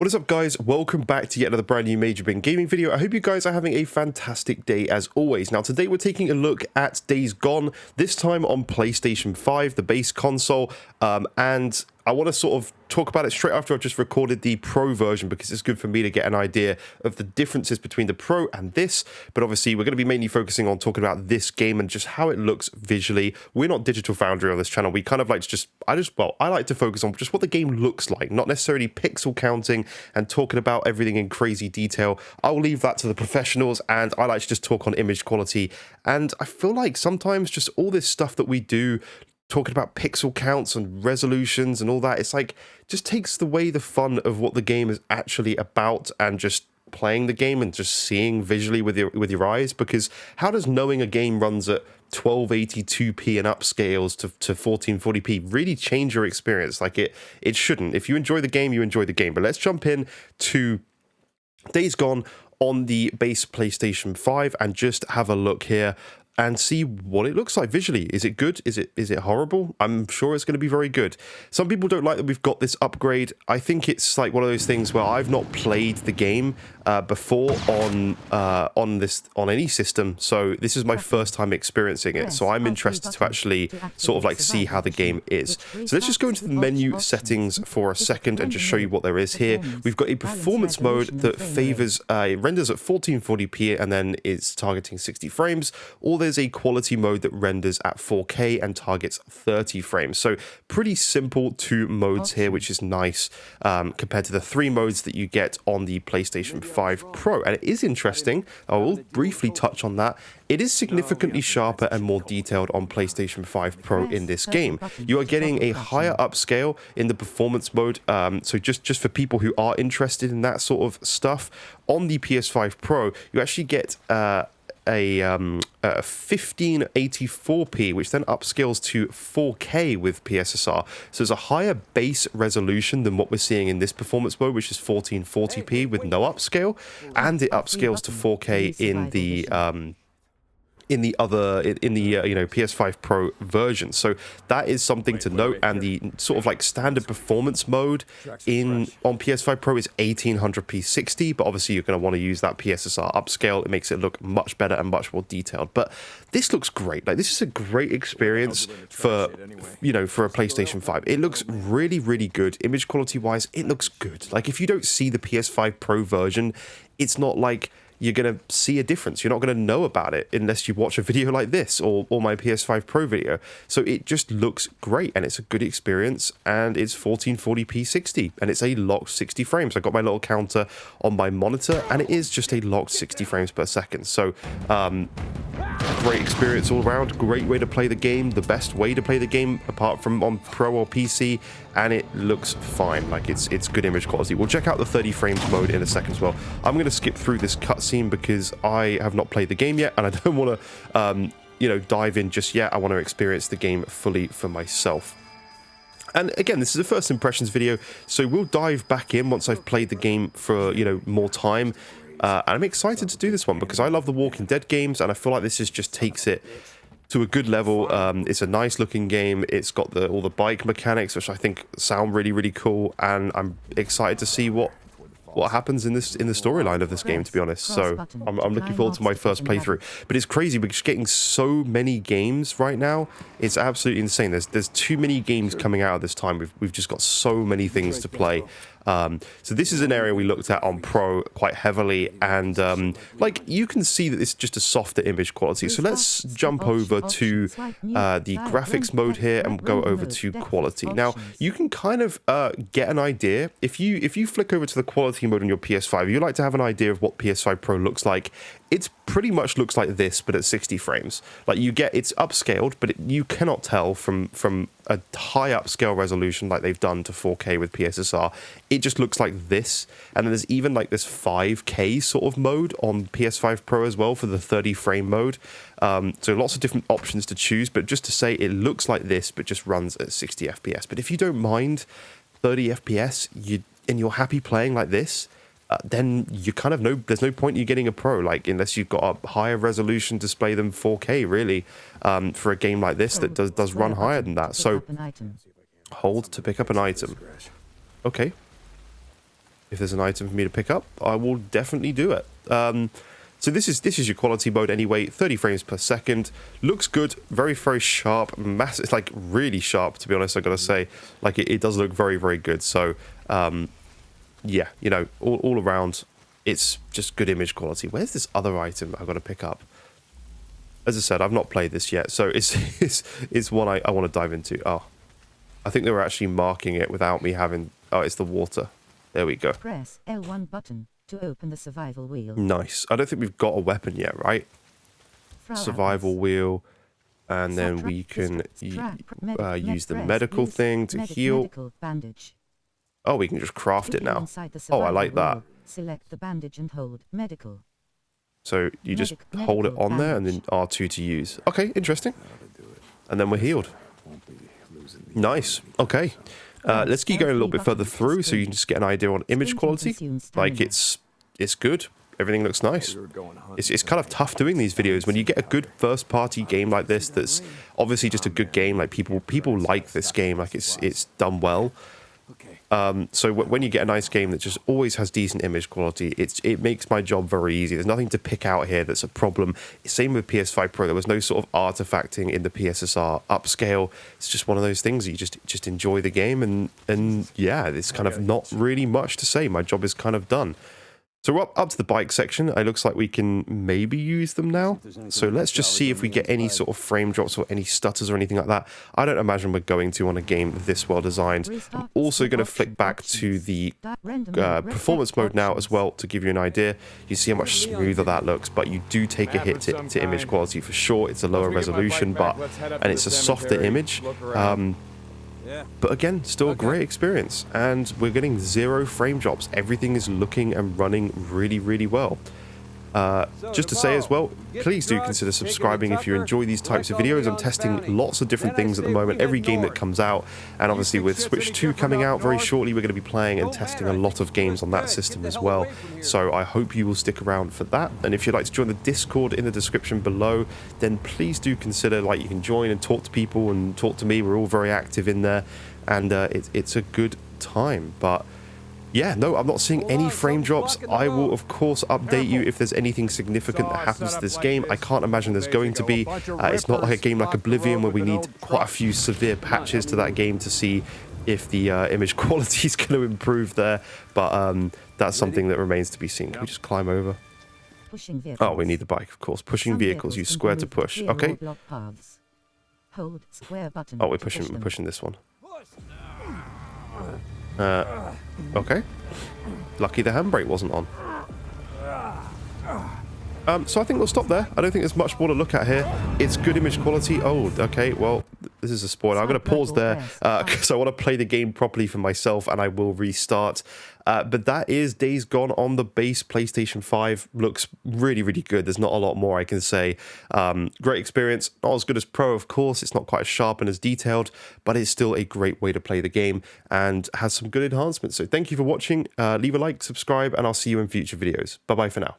What is up, guys? Welcome back to yet another brand new Major Bin Gaming video. I hope you guys are having a fantastic day as always. Now, today we're taking a look at Days Gone, this time on PlayStation 5, the base console, and I want to sort of talk about it straight after I've just recorded the Pro version because it's good for me to get an idea of the differences between the Pro and this. But obviously, we're going to be mainly focusing on talking about this game and just how it looks visually. We're not Digital Foundry on this channel. We kind of like to just, I like to focus on just what the game looks like, not necessarily pixel counting and talking about everything in crazy detail. I'll leave that to the professionals, and I like to just talk on image quality. And I feel like sometimes just all this stuff that we do, talking about pixel counts and resolutions and all that, it's like just takes away the fun of what the game is actually about and just playing the game and just seeing visually with your eyes. Because how does knowing a game runs at 1282p and upscales to 1440p really change your experience? Like it shouldn't. If you enjoy the game, you enjoy the game. But let's jump in to Days Gone on the base PlayStation 5 and just have a look here and see what it looks like visually. Is it good? Is it horrible? I'm sure it's going to be very good. Some people don't like that we've got this upgrade. I think it's like one of those things where I've not played the game before on any system, so this is my first time experiencing it. So I'm interested to actually sort of like see how the game is. So let's just go into the menu settings for a second and just show you what there is here. We've got a performance mode that favors it renders at 1440p and then it's targeting 60 frames. Or there's a quality mode that renders at 4K and targets 30 frames. So pretty simple two modes here, which is nice compared to the three modes that you get on the PlayStation 5 Pro. And it is interesting, I will briefly touch on that. It is significantly sharper and more detailed on PlayStation 5 Pro in this game. You are getting a higher upscale in the performance mode, so just for people who are interested in that sort of stuff, on the PS5 Pro, you actually get a 1584p, which then upscales to 4K with PSSR. So it's a higher base resolution than what we're seeing in this performance mode, which is 1440p with no upscale, and it upscales to 4K in the PS5 Pro version. So that is something to note. And the sort of like standard performance mode on PS5 Pro is 1800p 60, but obviously you're going to want to use that PSSR upscale. It makes it look much better and much more detailed. But this looks great. Like, this is a great experience for a PlayStation 5. It looks really, really good. Image quality wise, it looks good. Like, if you don't see the PS5 Pro version, it's not like you're going to see a difference. You're not going to know about it unless you watch a video like this or my PS5 Pro video. So it just looks great and it's a good experience, and it's 1440p 60 and it's a locked 60 frames. I got my little counter on my monitor and it is just a locked 60 frames per second. So great experience all around. Great way to play the game. The best way to play the game apart from on Pro or PC, and it looks fine. Like, it's good image quality. We'll check out the 30 frames mode in a second as well. I'm going to skip through this cutscene because I have not played the game yet and I don't want to dive in just yet. I want to experience the game fully for myself. And again, this is a first impressions video, so we'll dive back in once I've played the game for more time. And I'm excited to do this one because I love the Walking Dead games, and I feel like this just takes it to a good level. It's a nice looking game. It's got all the bike mechanics, which I think sound really, really cool, and I'm excited to see what happens in the storyline of this game, to be honest. So I'm looking forward to my first playthrough. But it's crazy because getting so many games right now, it's absolutely insane. There's too many games coming out at this time. We've just got so many things to play. So this is an area we looked at on Pro quite heavily, and like, you can see that it's just a softer image quality. So let's jump over to the graphics mode here and go over to quality. Now you can kind of get an idea if you flick over to the quality mode on your PS5. You like to have an idea of what PS5 Pro looks like. It pretty much looks like this, but at 60 frames. Like, it's upscaled, but you cannot tell from a high upscale resolution like they've done to 4K with PSSR. It just looks like this. And then there's even like this 5K sort of mode on PS5 Pro as well for the 30 frame mode. So lots of different options to choose, but just to say, it looks like this, but just runs at 60 FPS. But if you don't mind 30 FPS, and you're happy playing like this, then you kind of know there's no point in you getting a Pro, like, unless you've got a higher resolution display than 4K, really, for a game like this that does run higher than that. So hold to pick up an item. Okay. if there's an item for me to pick up, I will definitely do it. So this is your quality mode anyway, 30 frames per second. Looks good, very, very sharp, massive. It's like really sharp, to be honest, I gotta say. Like it does look very, very good. So yeah, you know, all around, it's just good image quality. Where's this other item I've got to pick up? As I said, I've not played this yet, so it's one I want to dive into. Oh, I think they were actually marking it without me having... Oh, it's the water. There we go. Press L1 button to open the survival wheel. Nice. I don't think we've got a weapon yet, right? Survival wheel. And then we can use the medical thing to heal. Oh, we can just craft it now. Oh, I like that. Select the bandage and hold medical. So you just hold it on there and then R2 to use. Okay, interesting. And then we're healed. Nice. Okay. Let's keep going a little bit further through so you can just get an idea on image quality. Like it's good. Everything looks nice. It's kind of tough doing these videos when you get a good first party game like this that's obviously just a good game. Like people like this game. Like it's done well. So when you get a nice game that just always has decent image quality, it makes my job very easy. There's nothing to pick out here that's a problem. Same with PS5 Pro. There was no sort of artifacting in the PSSR upscale. It's just one of those things. You just enjoy the game, and yeah, it's kind of not really much to say. My job is kind of done. So we're up to the bike section. It looks like we can maybe use them now. So let's just see if we get any sort of frame drops or any stutters or anything like that. I don't imagine we're going to on a game this well designed. I'm also going to flick back to the performance mode now as well to give you an idea. You see how much smoother that looks, but you do take a hit to image quality for sure. It's a lower resolution, and it's a softer image. But again, still a great experience, and we're getting 0 frame drops. Everything is looking and running really, really well. Just to say as well, please do consider subscribing if you enjoy these types of videos. I'm testing lots of different things at the moment, every game that comes out, and obviously with Switch 2 coming out very shortly, we're going to be playing and testing a lot of games on that system as well. So I hope you will stick around for that, and if you'd like to join the Discord in the description below, then please do consider, like, you can join and talk to people and talk to me. We're all very active in there, and it's a good time. But yeah, no, I'm not seeing any frame drops. I will, of course, update you if there's anything significant that happens to this game. I can't imagine there's going to be. It's not like a game like Oblivion where we need quite a few severe patches to that game to see if the image quality is going to improve there. But that's something that remains to be seen. Can we just climb over? Oh, we need the bike, of course. Pushing vehicles, use square to push. Okay. Oh, we're pushing this one. Okay. Lucky the handbrake wasn't on. So I think we'll stop there. I don't think there's much more to look at here. It's good image quality. Oh, okay. Well, this is a spoiler. I'm going to pause there because I want to play the game properly for myself, and I will restart. But that is Days Gone on the base PlayStation 5. Looks really, really good. There's not a lot more I can say. Great experience. Not as good as Pro, of course. It's not quite as sharp and as detailed, but it's still a great way to play the game and has some good enhancements. So thank you for watching. Leave a like, subscribe, and I'll see you in future videos. Bye-bye for now.